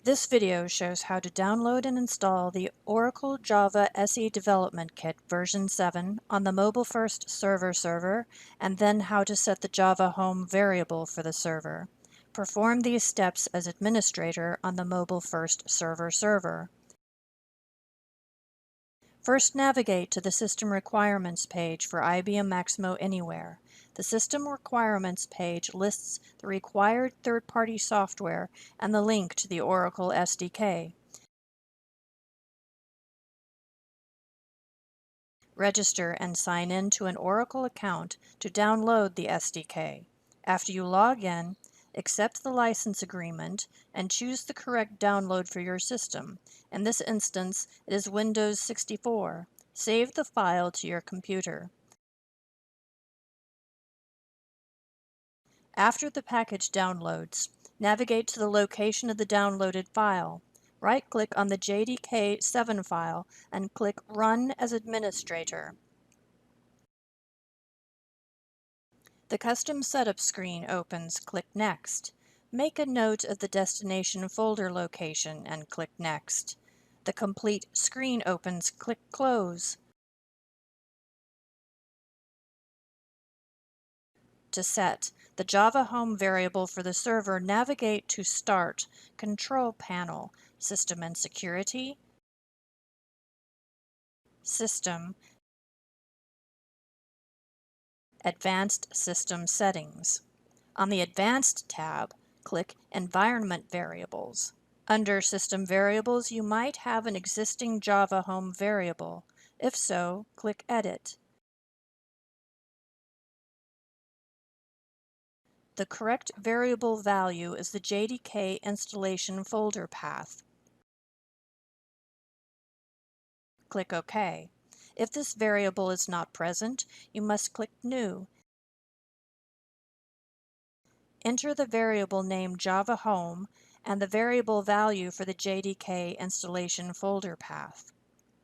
This video shows how to download and install the Oracle Java SE Development Kit version 7 on the Mobile First server, and then how to set the Java home variable for the server. Perform these steps as administrator on the Mobile First server. First, navigate to the System Requirements page for IBM Maximo Anywhere. The System Requirements page lists the required third-party software and the link to the Oracle SDK. Register and sign in to an Oracle account to download the SDK. After you log in, accept the license agreement and choose the correct download for your system. In this instance, it is Windows 64. Save the file to your computer. After the package downloads, navigate to the location of the downloaded file. Right-click on the JDK7 file and click Run as Administrator. The Custom Setup screen opens. Click Next. Make a note of the destination folder location and click Next. The complete screen opens. Click Close. To set the Java home variable for the server, navigate to Start, Control Panel, System and Security, System, Advanced System Settings. On the Advanced tab, click Environment Variables. Under System Variables, you might have an existing Java home variable. If so, click Edit. The correct variable value is the JDK installation folder path. Click OK. If this variable is not present, you must click New. Enter the variable name Java Home and the variable value for the JDK installation folder path.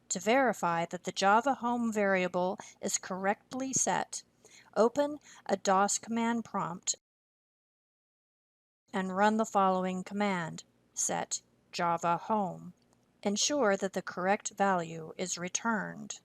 To verify that the Java Home variable is correctly set, open a DOS command prompt and run the following command: set Java Home. Ensure that the correct value is returned.